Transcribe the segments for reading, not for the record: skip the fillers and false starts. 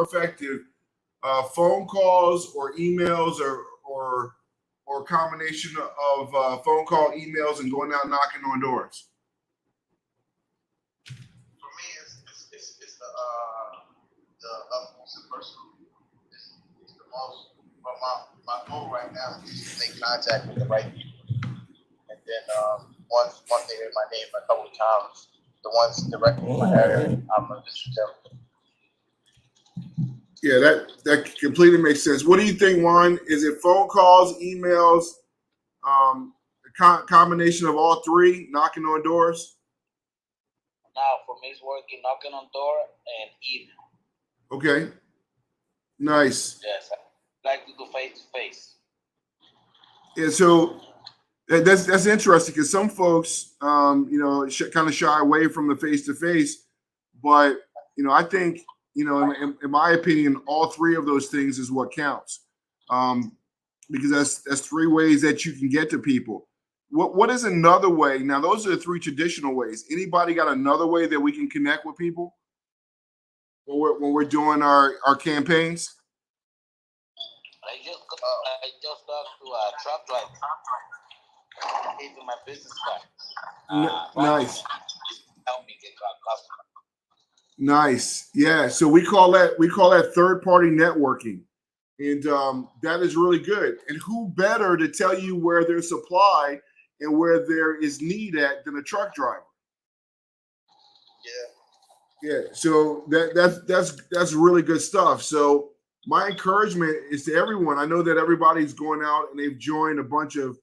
effective, phone calls or emails or a combination of phone call, emails, and going out knocking on doors? For me, it's the utmost and personal. It's the most. But my goal right now is to make contact with the right people, and then once they hear my name a couple of times, the ones directly in my area, I'm gonna visit them. Yeah, that completely makes sense. What do you think, Juan? Is it phone calls, emails, a combination of all three, knocking on doors? Now, for me, it's working knocking on door and email. Okay, nice. Yes, I like to do face to face. Yeah, so that's interesting because some folks, kind of shy away from the face to face, but I think in my opinion, all three of those things is what counts, because that's three ways that you can get to people. What is another way? Now, those are the three traditional ways. Anybody got another way that we can connect with people when we're doing our campaigns? I just got to a truck driver. Gave him my business card. Nice. Help me get a customer. Nice. Yeah. So we call that third party networking. And that is really good. And who better to tell you where there's supply and where there is need at than a truck driver? Yeah. Yeah. So that's really good stuff. So my encouragement is to everyone. I know that everybody's going out and they've joined a bunch of,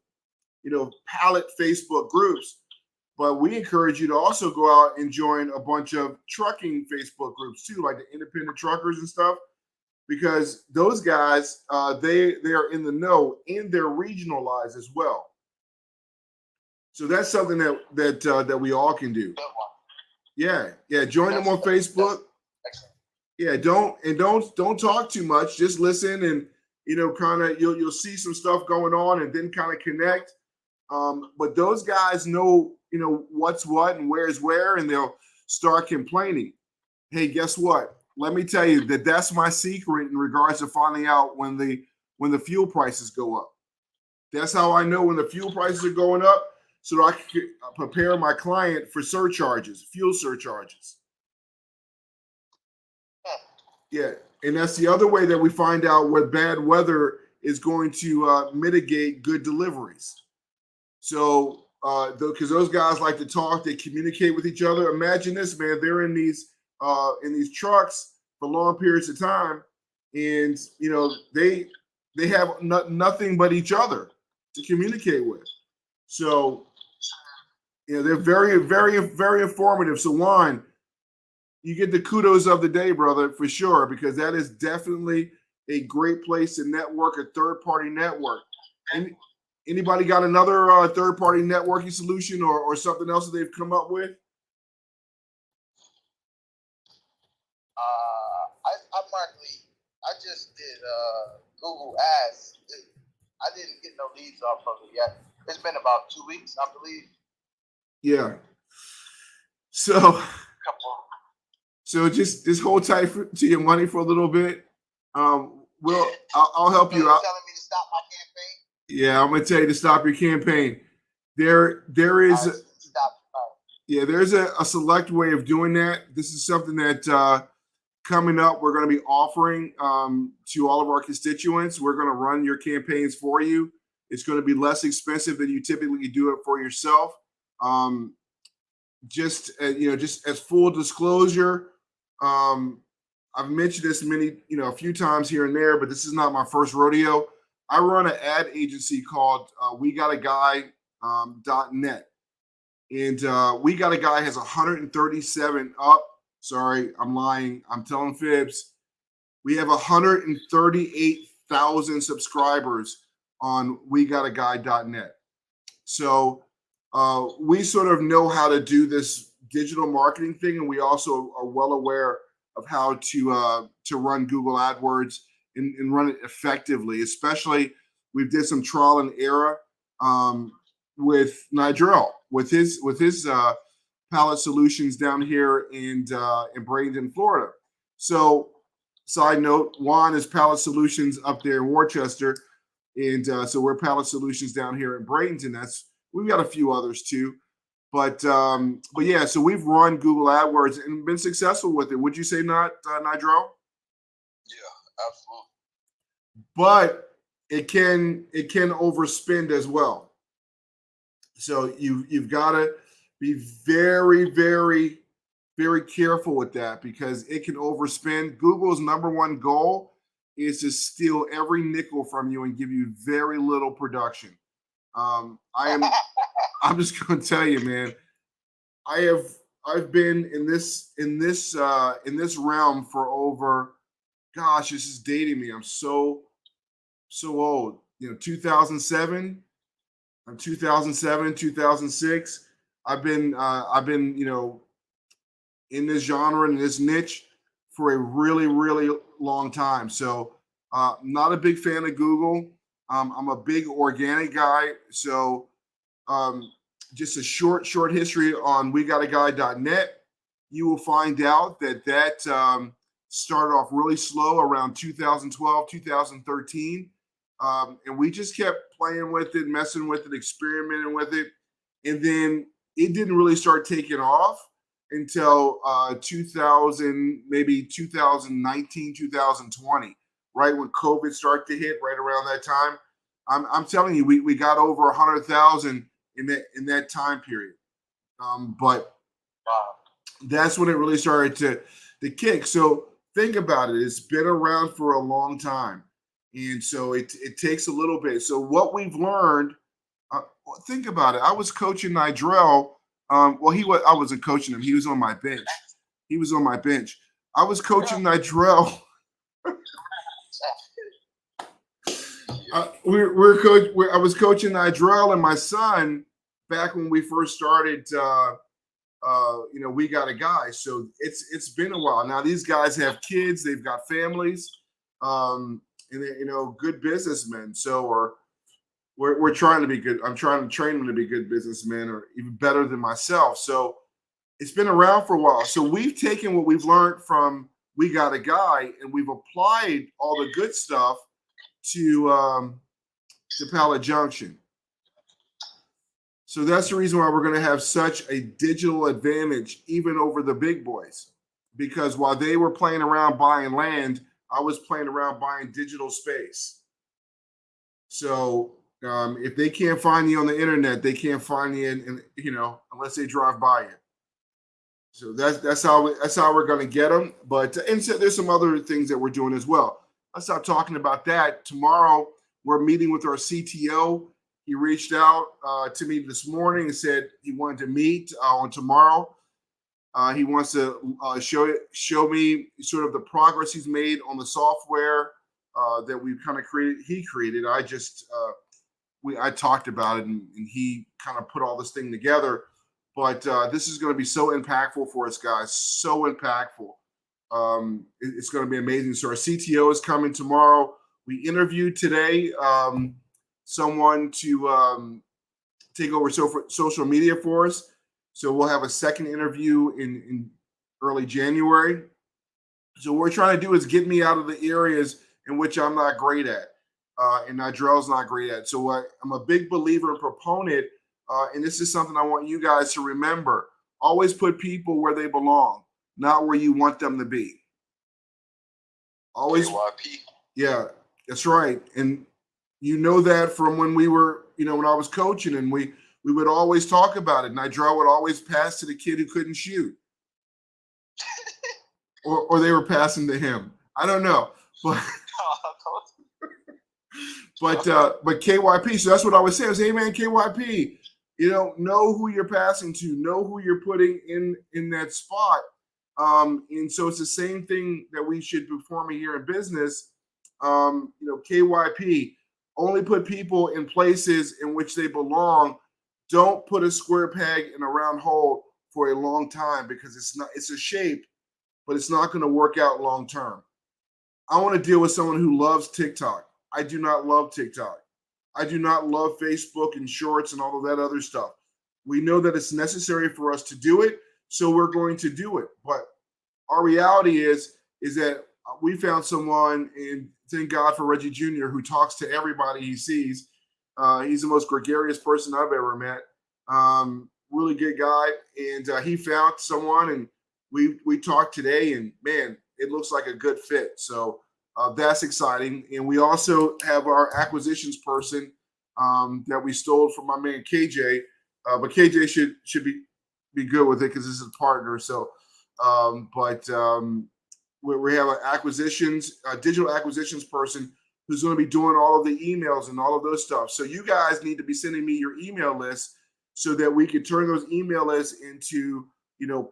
Pallet Facebook groups, but we encourage you to also go out and join a bunch of trucking Facebook groups too, like the independent truckers and stuff, because those guys, they are in the know and they're regionalized as well. So that's something that we all can do. Yeah. Join them on Facebook. Yeah, don't talk too much. Just listen and kind of you'll see some stuff going on and then kind of connect. But those guys know what's what and where's where, and they'll start complaining. Hey, guess what? Let me tell you that's my secret in regards to finding out when the fuel prices go up. That's how I know when the fuel prices are going up, so that I can prepare my client for surcharges, fuel surcharges. Yeah, and that's the other way that we find out what bad weather is going to mitigate good deliveries. So, because those guys like to talk, they communicate with each other. Imagine this, man. They're in these trucks for long periods of time, and they have nothing but each other to communicate with. So, they're very, very, very informative. So, Juan, you get the kudos of the day, brother, for sure, because that is definitely a great place to network, a third-party network. And anybody got another third-party networking solution or something else that they've come up with? I just did Google Ads. I didn't get no leads off of it yet. It's been about 2 weeks, I believe. Yeah. So just hold tight to your money for a little bit. I'll help you out. Telling me to stop my campaign? Yeah, I'm gonna tell you to stop your campaign. There is there's a select way of doing that. This is something that coming up we're going to be offering to all of our constituents. We're going to run your campaigns for you. It's going to be less expensive than you typically do it for yourself. Just as full disclosure, I've mentioned this a few times here and there, but this is not my first rodeo. I run an ad agency called WeGotAGuy.net. And We Got a Guy has 137 up. Sorry, I'm lying. I'm telling fibs. We have 138,000 subscribers on WeGotAGuy.net. So we sort of know how to do this digital marketing thing, and we also are well aware of how to run Google AdWords and run it effectively. Especially, we did some trial and error with Nigel with his Pallet Solutions down here in Bradenton, Florida. So side note, Juan is Pallet Solutions up there in Worcester. And so we're Pallet Solutions down here in Bradenton. We've got a few others too. But yeah, so we've run Google AdWords and been successful with it. Would you say not, Nigel? Yeah, absolutely. But it can overspend as well. So you've got to be very, very, very careful with that because it can overspend. Google's number one goal is to steal every nickel from you and give you very little production. I'm just going to tell you, man. I've been in this realm for over, gosh, this is dating me. I'm so old. 2007. I'm 2007, 2006. I've been in this genre and this niche for a really, really long time. So not a big fan of Google. I'm a big organic guy. So just a short history on WeGotAGuy.net. You will find out that started off really slow around 2012, 2013. And we just kept playing with it, messing with it, experimenting with it. And then it didn't really start taking off until 2019, 2020, right when COVID started to hit right around that time. I'm telling you, we got over 100,000 in that time period. But that's when it really started to kick. So think about it. It's been around for a long time. And so it takes a little bit. So what we've learned, think about it. I was coaching Nigel. I wasn't coaching him. He was on my bench. I was coaching Nigel. I was coaching Nigel and my son back when we first started. We got a guy. So it's been a while. Now these guys have kids. They've got families. And they're, good businessmen. So we're trying to be good. I'm trying to train them to be good businessmen or even better than myself. So it's been around for a while. So we've taken what we've learned from We Got a Guy and we've applied all the good stuff to Pallet Junction. So that's the reason why we're going to have such a digital advantage even over the big boys. Because while they were playing around buying land, I was playing around buying digital space. So if they can't find you on the internet, they can't find you unless they drive by you. So that's how we're going to get them. But and so there's some other things that we're doing as well. Let's stop talking about that. Tomorrow we're meeting with our CTO. He reached out to me this morning and said he wanted to meet on tomorrow. He wants to show me sort of the progress he's made on the software that we've kind of created. He created. I talked about it and he kind of put all this thing together. But this is going to be so impactful for us, guys. So impactful. It's going to be amazing. So our CTO is coming tomorrow. We interviewed today someone to take over social media for us. So we'll have a second interview in early January. So what we're trying to do is get me out of the areas in which I'm not great at, and Nigel's not great at. So I'm a big believer and proponent, and this is something I want you guys to remember. Always put people where they belong, not where you want them to be. Always. KYP. Yeah, that's right. And you know that from when we were, when I was coaching and we would always talk about it. Nigel would always pass to the kid who couldn't shoot. or they were passing to him. I don't know. But KYP, so that's what I would say. I was, hey man, KYP, know who you're passing to, know who you're putting in that spot. And so it's the same thing that we should be performing here in business. KYP, only put people in places in which they belong. Don't put a square peg in a round hole for a long time because it's a shape, but it's not going to work out long term. I want to deal with someone who loves TikTok. I do not love TikTok. I do not love Facebook and shorts and all of that other stuff. We know that it's necessary for us to do it, so we're going to do it. But our reality is that we found someone, and thank God for Reggie Jr., who talks to everybody he sees. He's the most gregarious person I've ever met. Really good guy, and he found someone, and we talked today, and man, it looks like a good fit. So that's exciting. And we also have our acquisitions person that we stole from my man KJ, but KJ should be good with it because this is a partner. So, we have an digital acquisitions person who's going to be doing all of the emails and all of those stuff. So you guys need to be sending me your email list so that we can turn those email lists into,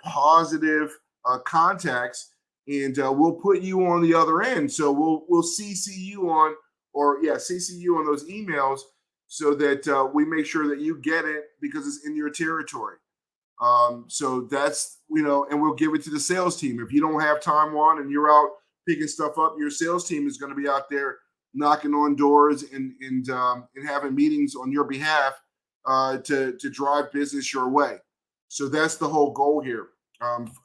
positive contacts, and we'll put you on the other end. So we'll CC you on, CC you on those emails so that we make sure that you get it because it's in your territory. So that's, and we'll give it to the sales team. If you don't have time on and you're out picking stuff up, your sales team is going to be out there knocking on doors and having meetings on your behalf to drive business your way. So that's the whole goal here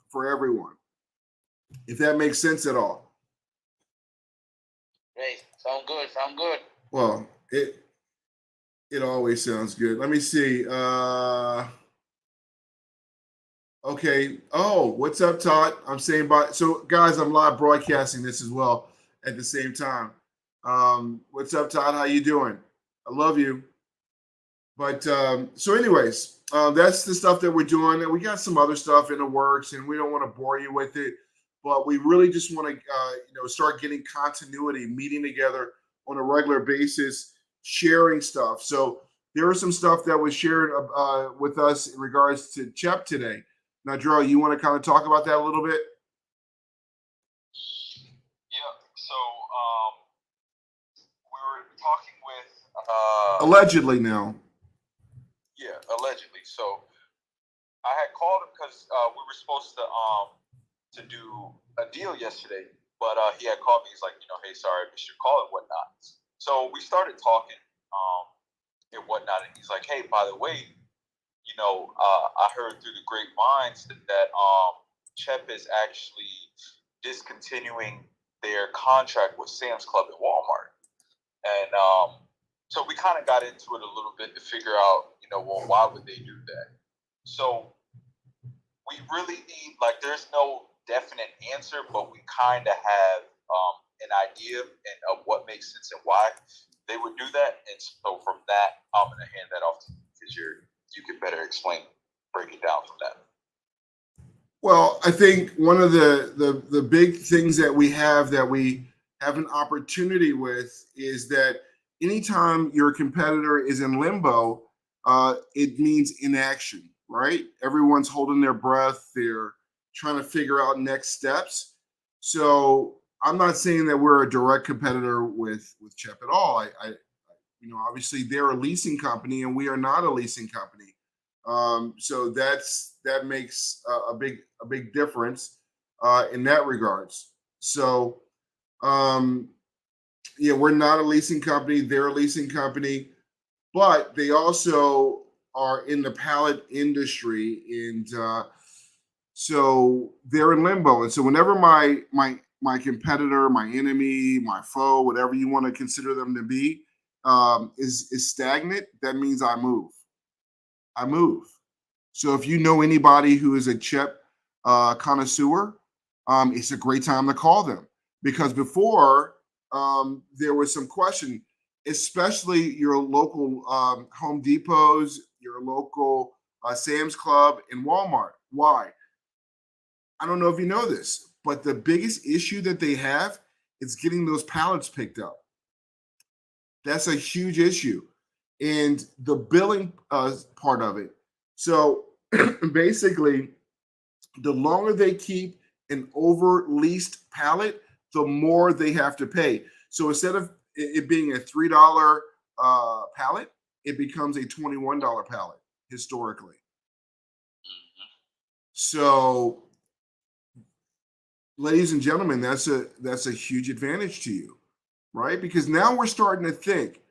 for everyone. If that makes sense at all. Great. Sound good. Well, it always sounds good. Let me see. Okay. Oh, what's up, Todd? I'm saying bye. So, guys, I'm live broadcasting this as well at the same time. What's up, Todd? How you doing? I love you. But so, anyways, that's the stuff that we're doing, and we got some other stuff in the works, and we don't want to bore you with it. But we really just want to, start getting continuity, meeting together on a regular basis, sharing stuff. So there was some stuff that was shared with us in regards to CHEP today. Now, Drew, you want to kind of talk about that a little bit? Yeah. So we were talking with allegedly now. Yeah, allegedly. So I had called him because we were supposed to do a deal yesterday, but he had called me. He's like, hey, sorry, I missed your call and whatnot. So we started talking and whatnot, and he's like, hey, by the way, I heard through the grapevines that CHEP is actually discontinuing their contract with Sam's Club and Walmart. And so we kind of got into it a little bit to figure out, why would they do that? So we really need, there's no definite answer, but we kind of have an idea of what makes sense and why they would do that. And so from that, I'm going to hand that off to you because you can better break it down from that. Well, I think one of the big things that we have an opportunity with is that anytime your competitor is in limbo, it means inaction, right? Everyone's holding their breath. They're trying to figure out next steps. So I'm not saying that we're a direct competitor with CHEP at all. I obviously they're a leasing company and we are not a leasing company. So that makes a big difference in that regards. So we're not a leasing company. They're a leasing company, but they also are in the pallet industry, and so they're in limbo. And so whenever my competitor, my enemy, my foe, whatever you want to consider them to be, is stagnant, that means I move. So if you know anybody who is a CHEP connoisseur, it's a great time to call them, because before there was some question, especially your local Home Depots, your local Sam's Club, and Walmart. Why? I don't know if you know this, but the biggest issue that they have is getting those pallets picked up. That's a huge issue. And the billing part of it. So basically, the longer they keep an over leased pallet, the more they have to pay. So instead of it being a $3 pallet, it becomes a $21 pallet historically. So, ladies and gentlemen, that's a huge advantage to you, right? Because now we're starting to think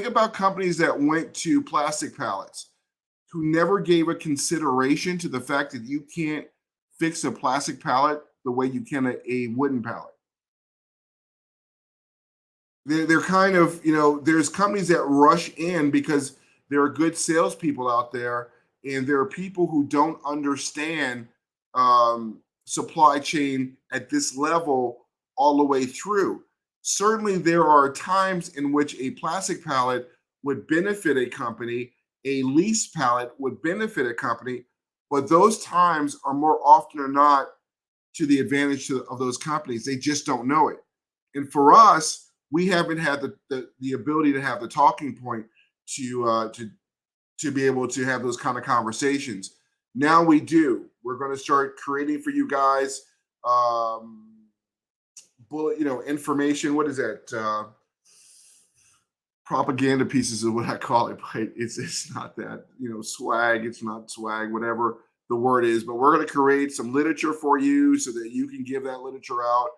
about companies that went to plastic pallets, who never gave a consideration to the fact that you can't fix a plastic pallet the way you can a wooden pallet. They're kind of, there's companies that rush in because there are good salespeople out there, and there are people who don't understand supply chain at this level all the way through. Certainly, there are times in which a plastic pallet would benefit a company, a lease pallet would benefit a company, but those times are more often or not to the advantage of those companies. They just don't know it. And for us, we haven't had the ability to have the talking point to be able to have those kind of conversations. Now we do. We're going to start creating for you guys bullet, information. What is that? Propaganda pieces is what I call it, but it's not that, swag. It's not swag, whatever the word is. But we're going to create some literature for you so that you can give that literature out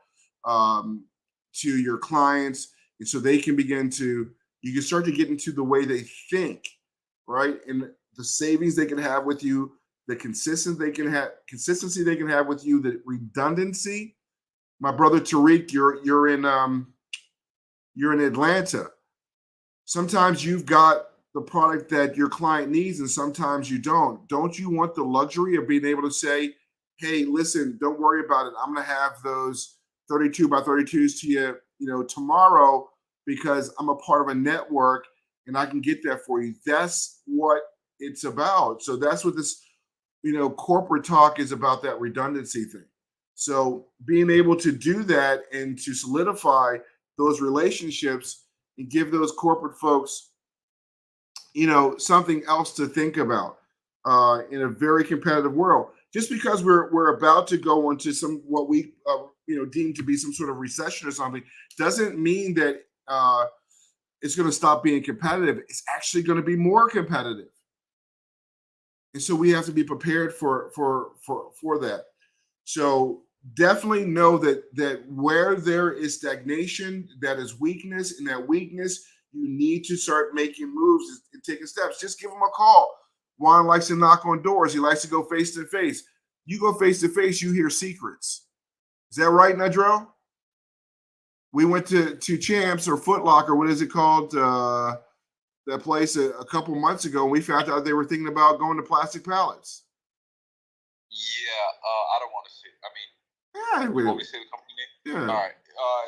to your clients, and so they can you can start to get into the way they think, right? And the savings they can have with you, the consistency they can have with you, the redundancy. My brother Tariq, you're in Atlanta. Sometimes you've got the product that your client needs, and sometimes you don't. Don't you want the luxury of being able to say, hey, listen, don't worry about it. I'm going to have those 32 by 32s to you, tomorrow, because I'm a part of a network and I can get that for you. That's what it's about. So that's what this, corporate talk is about, that redundancy thing. So being able to do that and to solidify those relationships and give those corporate folks, something else to think about in a very competitive world. Just because we're about to go into what we deem to be some sort of recession or something, doesn't mean that it's going to stop being competitive. It's actually going to be more competitive, and so we have to be prepared for that. So definitely know that where there is stagnation, that is weakness, and that weakness, you need to start making moves and taking steps. Just give them a call. Juan likes to knock on doors. He likes to go face to face. You go face to face, you hear secrets. Is that right, Nadrell? We went to Champs or Foot Locker, what is it called? That place a couple months ago, and we found out they were thinking about going to plastic pallets. Yeah, I don't want to say. I mean, want me to say the company name? Yeah. All right.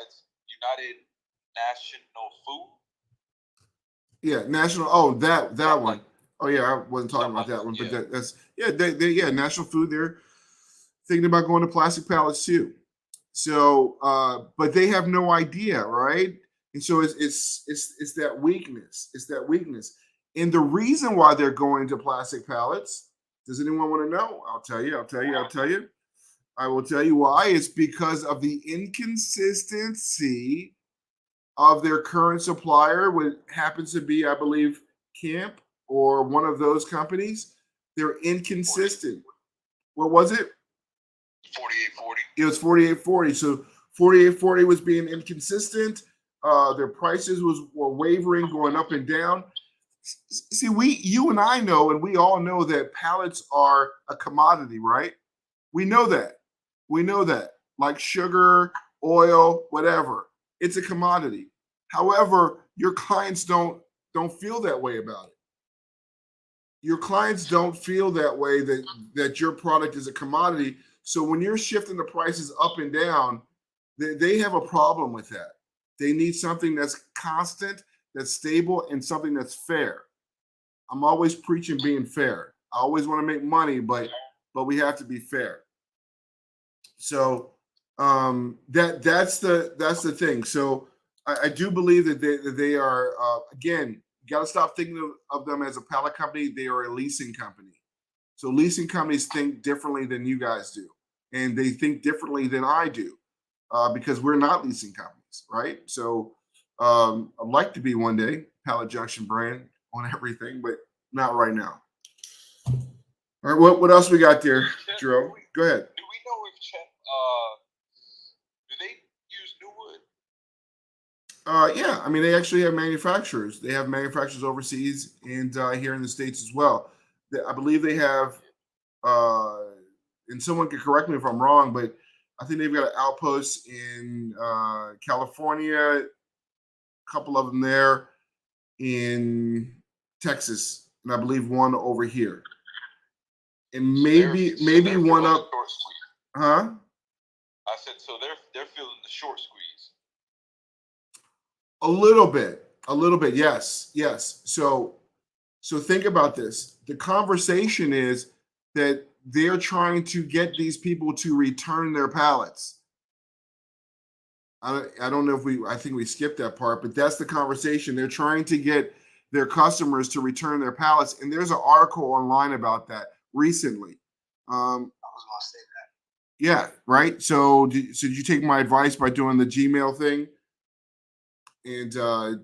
It's United National Food. Yeah, National. Oh, that one. Oh yeah, I wasn't talking about that one, but that's National Food. They're thinking about going to plastic pallets too. So, but they have no idea, right? And so it's that weakness. It's that weakness. And the reason why they're going to plastic pallets, does anyone want to know? I'll tell you. I will tell you why. It's because of the inconsistency of their current supplier, what happens to be, I believe, Camp or one of those companies. They're inconsistent. What was it? 4840. It was 4840. So 4840 was being inconsistent. Their prices were wavering, going up and down. See, you and I know, and we all know that pallets are a commodity, right? We know that. Like sugar, oil, whatever. It's a commodity. However, your clients don't feel that way about it. Your clients don't feel that way, that your product is a commodity. So when you're shifting the prices up and down, they have a problem with that. They need something that's constant, that's stable, and something that's fair. I'm always preaching being fair. I always want to make money, but we have to be fair. So that's the thing. So I do believe that they are again. You got to stop thinking of them as a pallet company. They are a leasing company. So leasing companies think differently than you guys do, and they think differently than I do because we're not leasing companies, right? So I'd like to be one day, Pallet Junction brand on everything, but not right now. All right, what else we got there, Jerome? Go ahead. Do we know if do they use new wood? Yeah, I mean, they actually have manufacturers. They have manufacturers overseas and here in the States as well. I believe they have, and someone can correct me if I'm wrong, but I think they've got an outpost in California, a couple of them there in Texas, and I believe one over here, and maybe they're one feeling the up. short squeeze. Huh? I said so they're feeling the short squeeze. A little bit. Yes, yes. So think about this. The conversation is that they're trying to get these people to return their pallets. I don't know if I think we skipped that part, but that's the conversation. They're trying to get their customers to return their pallets. And there's an article online about that recently. I was gonna say that. Yeah, right. So did you take my advice by doing the Gmail thing and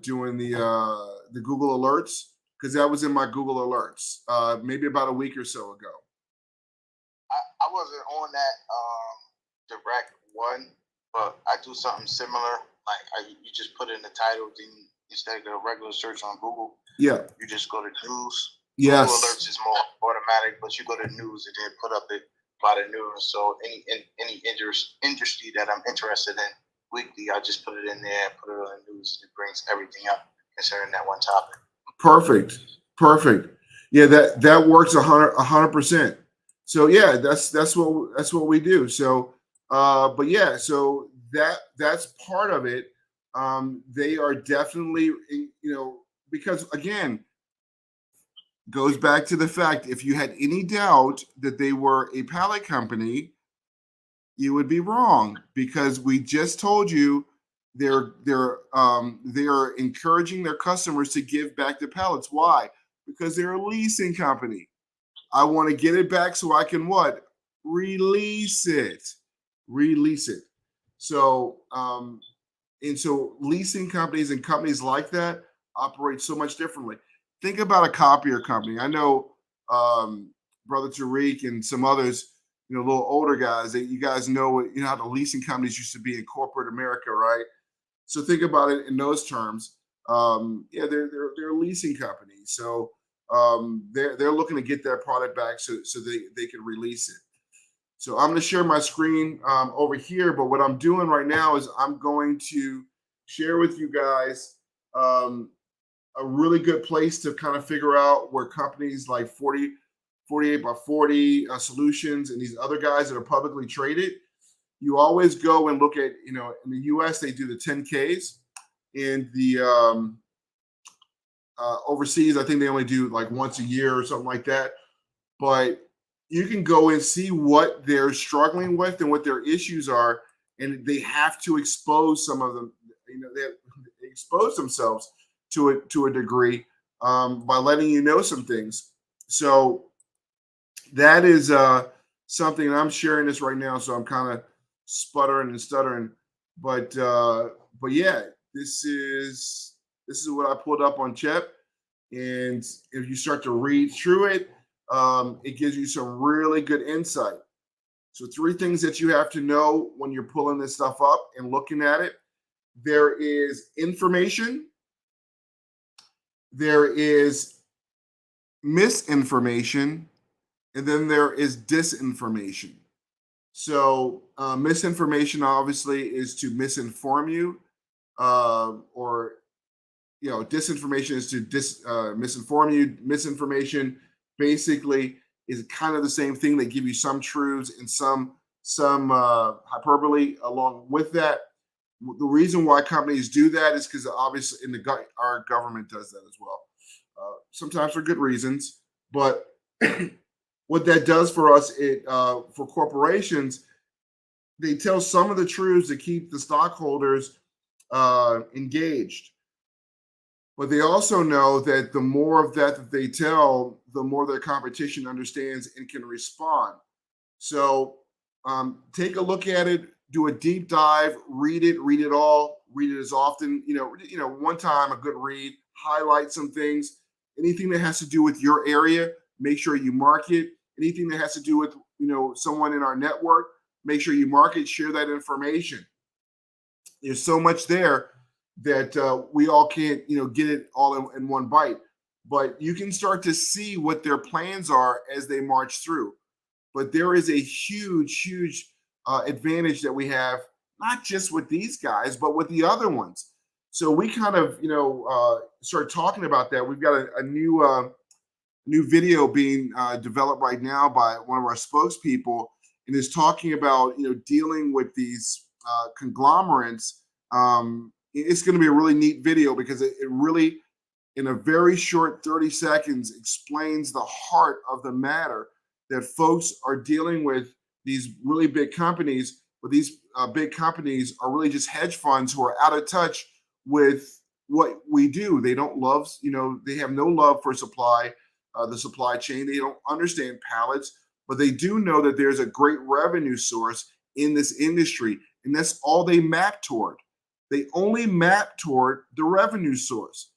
doing the Google alerts? Because that was in my Google alerts maybe about a week or so ago. I wasn't on that direct one, but I do something similar. Like you just put in the title, then instead of a regular search on Google, Yeah. you just go to news. Yes. Google alerts is more automatic, but you go to news and then put up it by the news. So any industry that I'm interested in weekly, I just put it in there and put it on the news. It brings everything up concerning that one topic. Perfect. Yeah, that works 100%. So yeah, that's what we do. So but yeah, so that's part of it. They are definitely, because again, goes back to the fact, if you had any doubt that they were a pallet company, you would be wrong, because we just told you they are encouraging their customers to give back the pallets. Why? Because they're a leasing company. I want to get it back so I can what? Release it. So and so leasing companies and companies like that operate so much differently. Think about a copier company. I know Brother Tariq and some others, a little older guys, that you guys know how the leasing companies used to be in corporate America, right? So think about it in those terms. Yeah, they're leasing companies. So they're looking to get that product back so they can release it. So I'm going to share my screen over here, but what I'm doing right now is I'm going to share with you guys a really good place to kind of figure out where companies like 48 by 40 solutions and these other guys that are publicly traded, you always go and look at, in the US, they do the 10Ks. In the overseas, I think they only do like once a year or something like that. But you can go and see what they're struggling with and what their issues are, and they have to expose some of them. They expose themselves to a degree by letting you know some things. So that is something. I'm sharing this right now, so I'm kind of sputtering and stuttering. But yeah, this is what I pulled up on CHEP, and if you start to read through it, it gives you some really good insight. So 3 things that you have to know when you're pulling this stuff up and looking at it. There is information. There is misinformation. And then there is disinformation. So misinformation obviously is to misinform you, or disinformation is to misinform you. Misinformation basically is kind of the same thing. They give you some truths and some hyperbole along with that. The reason why companies do that is because obviously our government does that as well. Sometimes for good reasons, but what that does for us, for corporations, they tell some of the truths to keep the stockholders engaged. But they also know that the more of that they tell, the more their competition understands and can respond. So take a look at it, do a deep dive, read it all, read it as often, one time, a good read, highlight some things, anything that has to do with your area, make sure you mark it. Anything that has to do with, someone in our network, make sure you mark it, share that information. There's so much there that we all can't, get it all in one bite. But you can start to see what their plans are as they march through. But there is a huge advantage that we have, not just with these guys, but with the other ones. So we kind of, start talking about that. We've got a new video being developed right now by one of our spokespeople, and is talking about dealing with these conglomerates. It's going to be a really neat video because it really, in a very short 30 seconds, explains the heart of the matter, that folks are dealing with these really big companies, but these big companies are really just hedge funds who are out of touch with what we do. They don't love, they have no love for the supply chain. They don't understand pallets, but they do know that there's a great revenue source in this industry, and that's all they map toward. They only map toward the revenue source.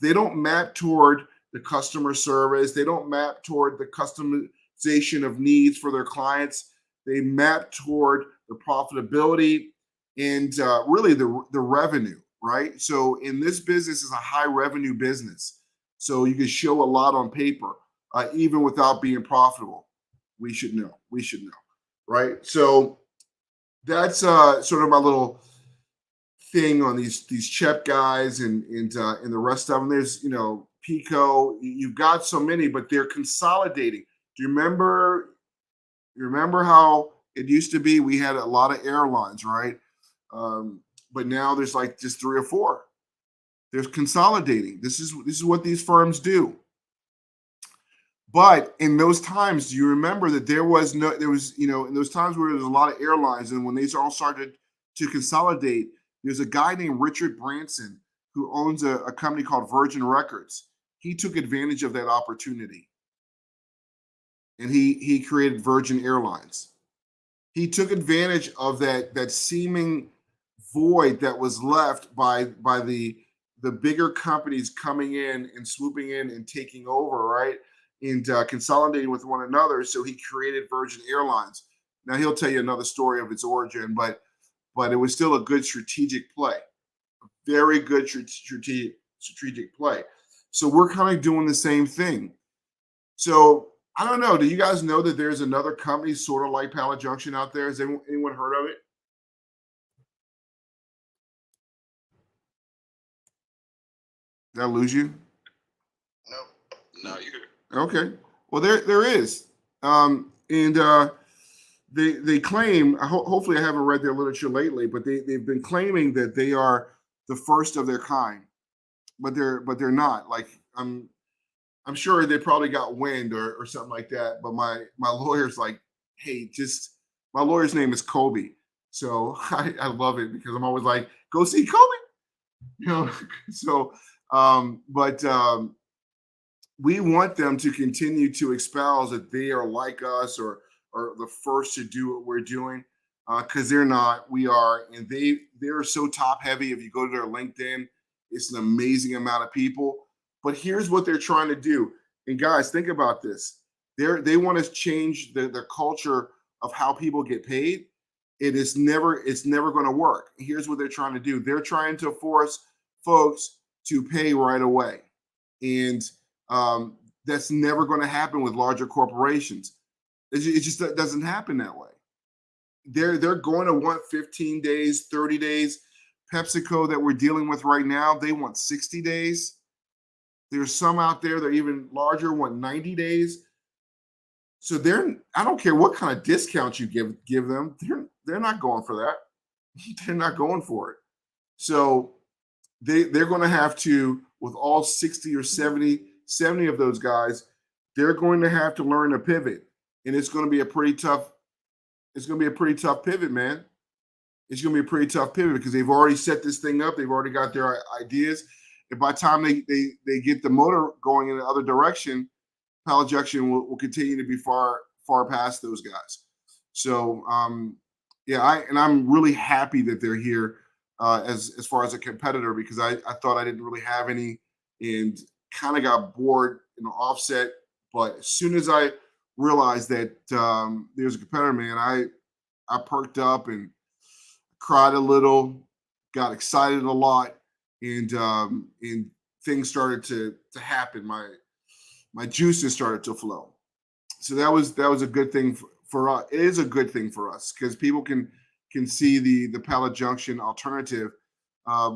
They don't map toward the customer service. They don't map toward the customization of needs for their clients. They map toward the profitability and really the revenue, right? So in this business is a high revenue business. So you can show a lot on paper, even without being profitable. We should know, right? So that's sort of my little thing on these CHEP guys and the rest of them. There's Pico. You've got so many, but they're consolidating. Do you remember how it used to be? We had a lot of airlines, right? But now there's like just 3 or 4. They're consolidating. This is what these firms do. But in those times, do you remember that there was in those times where there was a lot of airlines, and when they all started to consolidate, there's a guy named Richard Branson who owns a company called Virgin Records. He took advantage of that opportunity, and he created Virgin Airlines. He took advantage of that seeming void that was left by the bigger companies coming in and swooping in and taking over, right? And consolidating with one another. So he created Virgin Airlines. Now he'll tell you another story of its origin, but it was still a good strategic play, a very good strategic play. So we're kind of doing the same thing. So I don't know. Do you guys know that there's another company sort of like Pallet Junction out there? Has anyone heard of it? Did I lose you? No, you here. Okay. Well, there is, and they claim. Hopefully, I haven't read their literature lately, but they've been claiming that they are the first of their kind, but they're not. Like I'm sure they probably got wind or something like that. But my lawyer's like, hey, my lawyer's name is Kobe, so I love it because I'm always like, go see Kobe, So, we want them to continue to espouse that they are like us or the first to do what we're doing, because they're not. We are, and they're so top heavy. If you go to their LinkedIn, it's an amazing amount of people. But here's what they're trying to do. And guys, think about this. They want to change the culture of how people get paid. It's never going to work. Here's what they're trying to do. They're trying to force folks to pay right away. And that's never going to happen with larger corporations. It just doesn't happen that way. They're going to want 15 days, 30 days. PepsiCo that we're dealing with right now, they want 60 days. There's some out there that are even larger, want 90 days. So I don't care what kind of discounts you give them, they're not going for that. They're not going for it. So they're going to have to, with all 60 or 70 of those guys, they're going to have to learn to pivot. And it's going to be a pretty tough pivot, man. It's going to be a pretty tough pivot because they've already set this thing up. They've already got their ideas. And by the time they get the motor going in the other direction, Pallet Junction will continue to be far past those guys. So, I'm really happy that they're here as far as a competitor, because I thought I didn't really have any and kind of got bored, offset. But as soon as I realized that there's a competitor, man, I perked up and cried a little, got excited a lot, and things started to happen. My juices started to flow. So that was a good thing for us, it is a good thing for us because people can see the Pallet Junction alternative.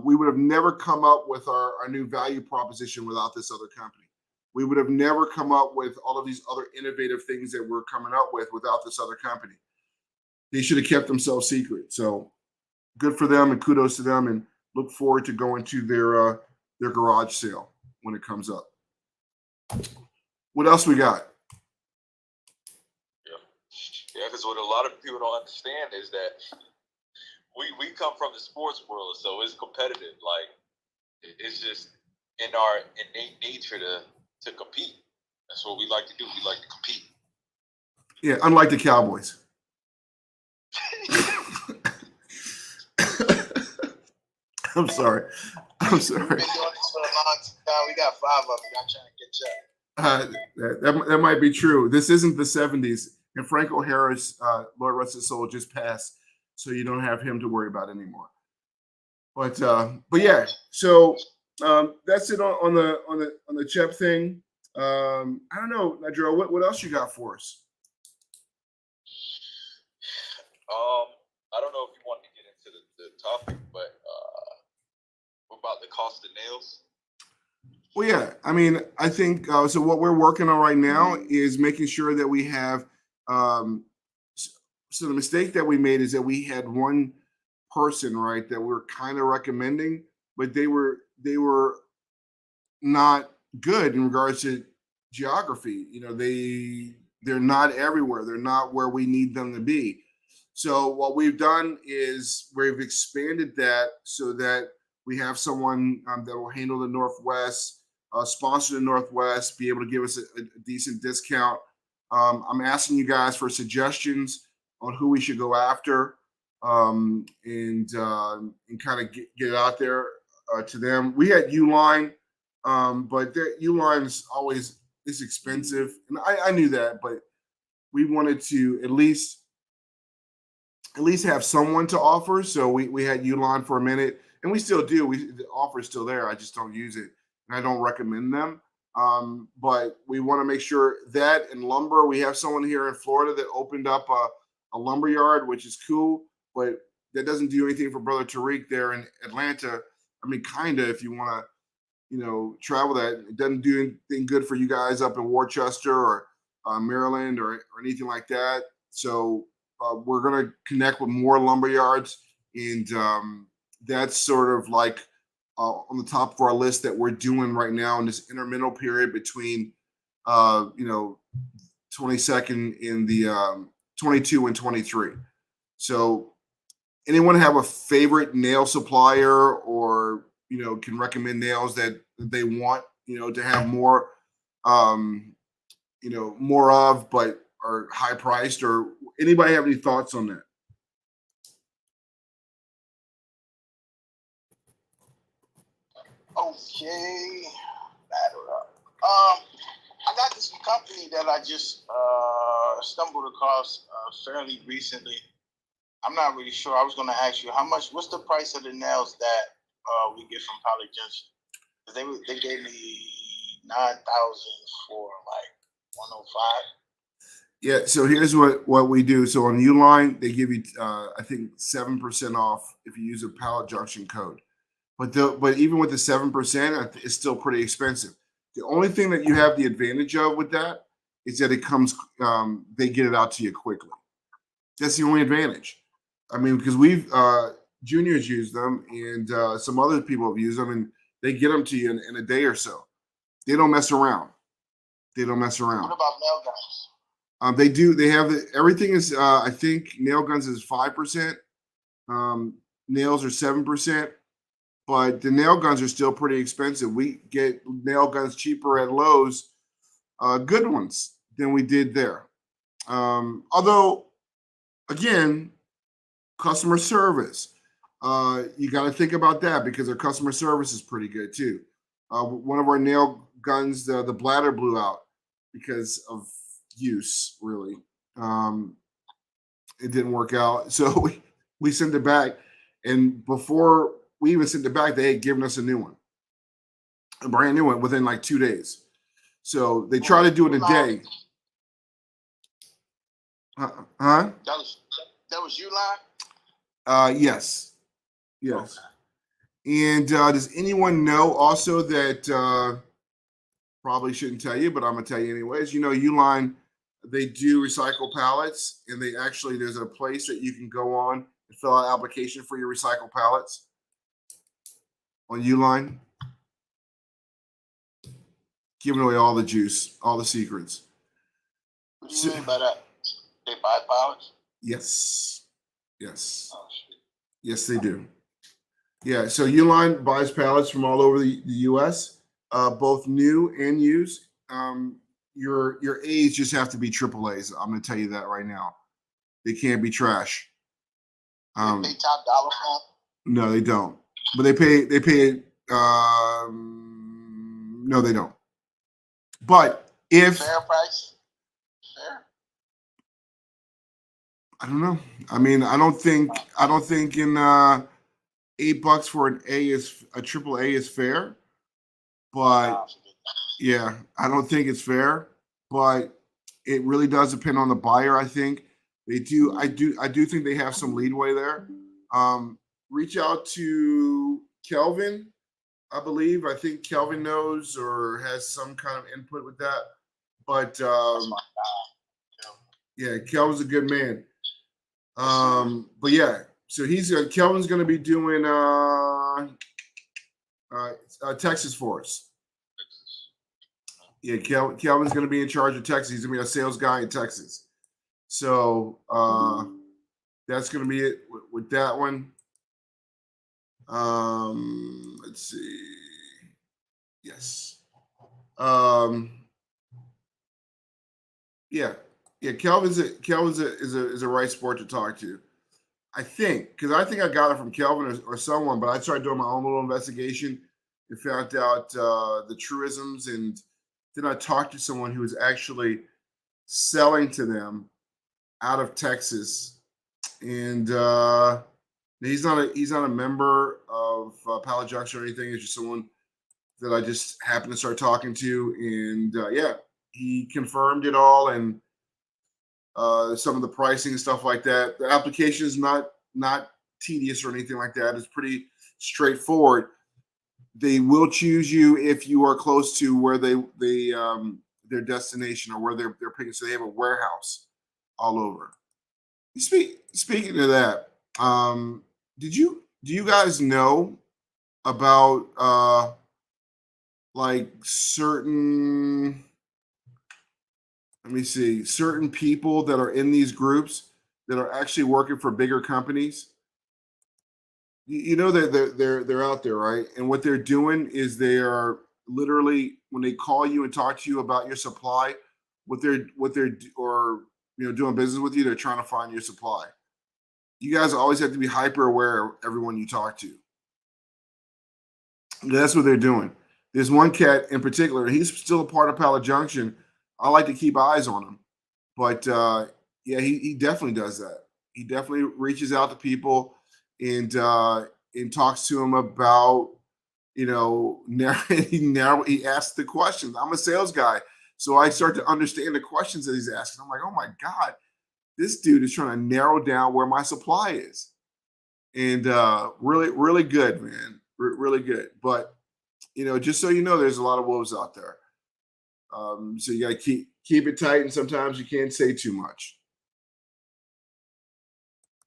We would have never come up with our new value proposition without this other company. We would have never come up with all of these other innovative things that we're coming up with without this other company. They should have kept themselves secret. So good for them and kudos to them, and look forward to going to their garage sale when it comes up. What else we got? Yeah, because what a lot of people don't understand is that we come from the sports world, so it's competitive. Like it's just in our innate nature to compete. That's what we like to do. We like to compete. Yeah, unlike the Cowboys. I'm sorry. We've been doing this for a long time. We got 5 of them. I'm trying to catch up. That might be true. This isn't the 70s, and Franco Harris, Lord rest his soul, just passed, so you don't have him to worry about anymore. But yeah, so that's it on the CHEP thing. I don't know, Nadro, what else you got for us? I don't know if you want to get into the topic, but what about the cost of nails? Well, yeah, I mean, I think so. What we're working on right now is making sure that we have. So the mistake that we made is that we had one person, right, that we're kind of recommending, but they were not good in regards to geography. You know, they're not everywhere. They're not where we need them to be. So what we've done is we've expanded that so that we have someone that will handle the Northwest, sponsor the Northwest, be able to give us a decent discount. I'm asking you guys for suggestions on who we should go after, and kind of get it out there to them. We had Uline, but Uline is always expensive, and I knew that, but we wanted to at least have someone to offer. So we had Uline for a minute, and we still do. The offer is still there. I just don't use it, and I don't recommend them. But we want to make sure that in lumber, we have someone here in Florida that opened up a lumber yard, which is cool, but that doesn't do anything for Brother Tariq there in Atlanta. I mean, kind of, if you want to, travel that. It doesn't do anything good for you guys up in Worcester or Maryland or anything like that. So we're going to connect with more lumber yards, and that's sort of like on the top of our list that we're doing right now in this intermittent period between 22nd in the 22 and 23. So anyone have a favorite nail supplier, or can recommend nails that they want to have more more of, but are high priced, or anybody have any thoughts on that? Okay, battle up. I got this company that I just stumbled across fairly recently. I'm not really sure. I was going to ask you what's the price of the nails that we get from Pallet Junction? They gave me $9,000 for like 105. Yeah, so here's what we do. So on Uline, they give you I think 7% off if you use a Pallet Junction code. But even with the 7%, it's still pretty expensive. The only thing that you have the advantage of with that is that it comes, they get it out to you quickly. That's the only advantage. I mean, because we've juniors use them, and some other people have used them, and they get them to you in a day or so. They don't mess around. What about nail guns? They do. They have everything is. I think nail guns is 5%. Nails are 7%. But the nail guns are still pretty expensive. We get nail guns cheaper at Lowe's, good ones, than we did there. Although, again, customer service. You got to think about that because their customer service is pretty good too. One of our nail guns, the bladder blew out because of use, really. It didn't work out. So we sent it back. And before we even sent it back, they had given us a new one, a brand new one, within like 2 days. So they try to do it a day. Huh? That was Uline? Yes. Yes. And does anyone know also that probably shouldn't tell you, but I'm gonna tell you anyways. You know, Uline, they do recycle pallets, and they actually there's a place that you can go on and fill out an application for your recycle pallets on Uline. Giving away all the juice, all the secrets. What do you mean by that? They buy pallets? Yes. Yes. Oh, shit. Yes, they do. Yeah. So Uline buys pallets from all over the US, both new and used. Your A's just have to be triple A's. I'm gonna tell you that right now. They can't be trash. They pay top dollar for them? No, they don't. But they pay no, they don't. But if Fair price? Fair? I don't know. I mean, I don't think in $8 for an A is a triple A is fair. But yeah, I don't think it's fair. But it really does depend on the buyer. I think they do. I do think they have some leadway there. Reach out to Kelvin. I believe. I think Kelvin knows or has some kind of input with that. But yeah, Kelvin's a good man. But yeah, so Kelvin's going to be doing Texas for us. Yeah, Kelvin's going to be in charge of Texas. He's going to be a sales guy in Texas. So that's going to be it with that one. Let's see. Yes. Yeah. Kelvin's a right sport to talk to. I think because I think I got it from Kelvin or someone, but I started doing my own little investigation and found out the truisms, and then I talked to someone who was actually selling to them out of Texas, and he's not a member of Pallet Junction or anything. It's just someone that I just happened to start talking to, and yeah, he confirmed it all and some of the pricing and stuff like that. The application is not tedious or anything like that. It's pretty straightforward. They will choose you if you are close to where they their destination or where they're picking. So they have a warehouse all over. Speaking of that, do you guys know about like certain certain people that are in these groups that are actually working for bigger companies? You know that they're out there, right? And what they're doing is they are literally when they call you and talk to you about your supply, what they're or doing business with you, they're trying to find your supply. You guys always have to be hyper aware of everyone you talk to. That's what they're doing. There's one cat in particular. He's still a part of Pallet Junction. I like to keep eyes on him, but yeah, he definitely does that. He definitely reaches out to people and talks to them about he asks the questions. I'm a sales guy, so I start to understand the questions that he's asking. I'm like, oh my god, this dude is trying to narrow down where my supply is, and really good, man, really good. But just so you know, there's a lot of wolves out there. So you got to keep it tight, and sometimes you can't say too much.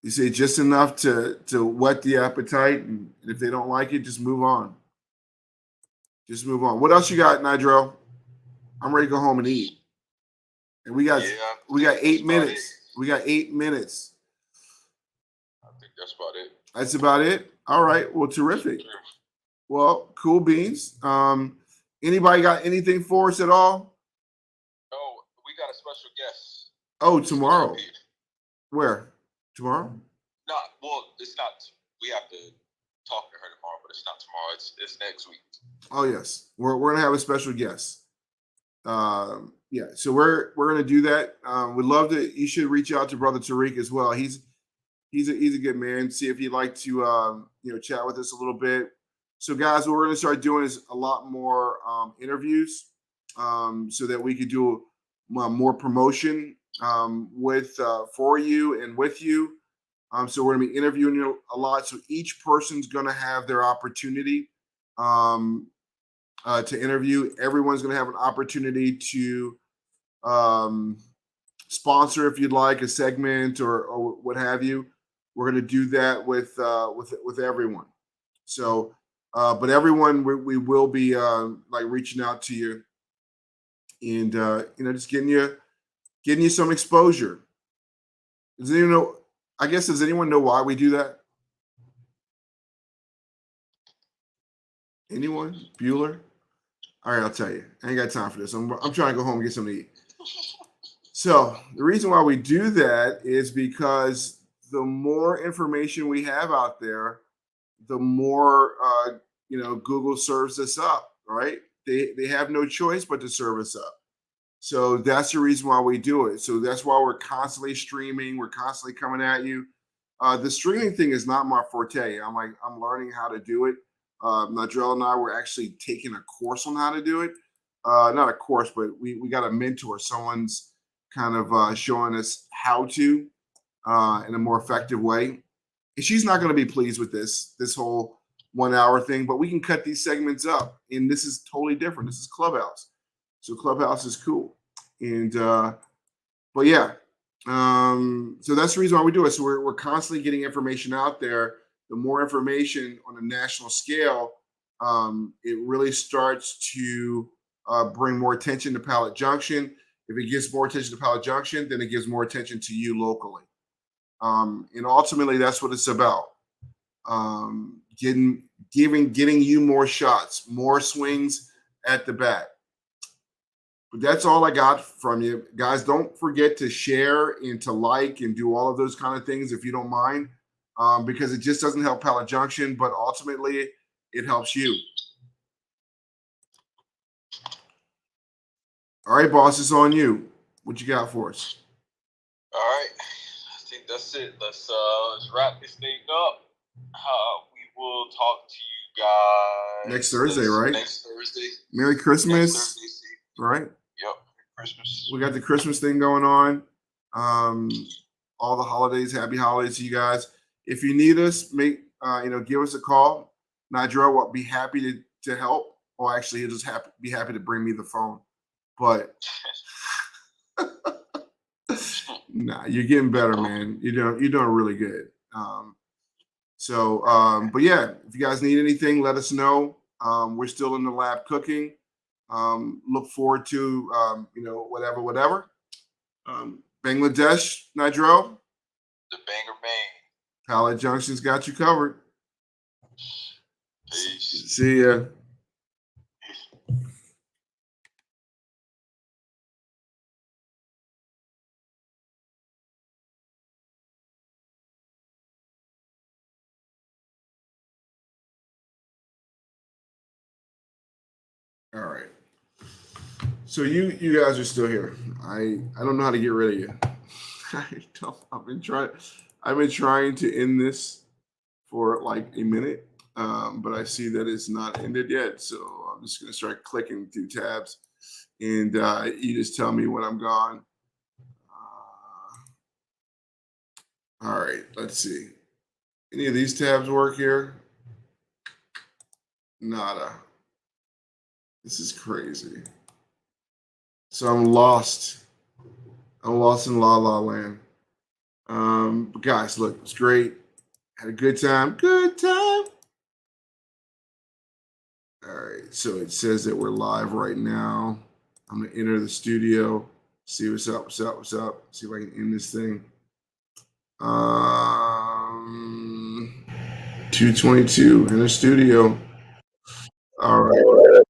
You say just enough to whet the appetite, and if they don't like it, just move on. Just move on. What else you got, Nidro? I'm ready to go home and eat. And we got 8 minutes. We got 8 minutes. I think that's about it. That's about it. All right. Well, terrific. Well, cool beans. Anybody got anything for us at all? No, we got a special guest. Oh, tomorrow. Where? Tomorrow? No, well, it's not. We have to talk to her tomorrow, but it's not tomorrow. It's next week. Oh yes, we're gonna have a special guest. Yeah, so we're gonna do that. We'd love to. You should reach out to Brother Tariq as well. He's a good man. See if he'd like to chat with us a little bit. So guys, what we're gonna start doing is a lot more interviews, so that we could do more promotion for you and with you. So we're going to be interviewing you a lot. So each person's going to have their opportunity to interview. Everyone's going to have an opportunity to sponsor, if you'd like, a segment or what have you. We're going to do that with everyone. So, but everyone, we will be like reaching out to you and just getting you some exposure. Does anyone know? I guess does anyone know why we do that? Anyone? Bueller? All right, I'll tell you. I ain't got time for this. I'm trying to go home and get something to eat. So the reason why we do that is because the more information we have out there, the more Google serves us up, right? They have no choice but to serve us up. So that's the reason why we do it. So that's why we're constantly streaming. We're constantly coming at you. The streaming thing is not my forte. I'm learning how to do it. Nadrell and I were actually taking a course on how to do it. Not a course, but we got a mentor. Someone's kind of showing us how to in a more effective way. And she's not going to be pleased with this whole 1 hour thing, but we can cut these segments up. And this is totally different. This is Clubhouse. So Clubhouse is cool. And but yeah. So that's the reason why we do it. So we're constantly getting information out there. The more information on a national scale, it really starts to bring more attention to Pallet Junction. If it gives more attention to Pallet Junction, then it gives more attention to you locally. And ultimately, that's what it's about. Getting you more shots, more swings at the bat. But that's all I got from you. Guys, don't forget to share and to like and do all of those kind of things if you don't mind, because it just doesn't help Pallet Junction, but ultimately it helps you. All right, boss, it's on you. What you got for us? All right. I think that's it. Let's wrap this thing up. We will talk to you guys next Thursday, right? Next Thursday. Merry Christmas. Next Thursday. Right? Yep. Christmas. We got the Christmas thing going on. All the holidays, happy holidays to you guys. If you need us, give us a call. Nigel will be happy to help. Or actually, he'll just be happy to bring me the phone. But nah, you're getting better, man. You're doing really good. But yeah, if you guys need anything, let us know. We're still in the lab cooking. Look forward to whatever. Bangladesh, Nigel. The banger bang. Pallet Junction's got you covered. Peace. See ya. All right. So you guys are still here. I don't know how to get rid of you. I've been trying to end this for like a minute, but I see that it's not ended yet. So I'm just gonna start clicking through tabs, and you just tell me when I'm gone. All right. Let's see. Any of these tabs work here? Nada. This is crazy. So I'm lost. I'm lost in La La Land. But guys, look, it's great. Had a good time. Good time. All right. So it says that we're live right now. I'm gonna enter the studio. See what's up. See if I can end this thing. 2:22 in the studio. All right.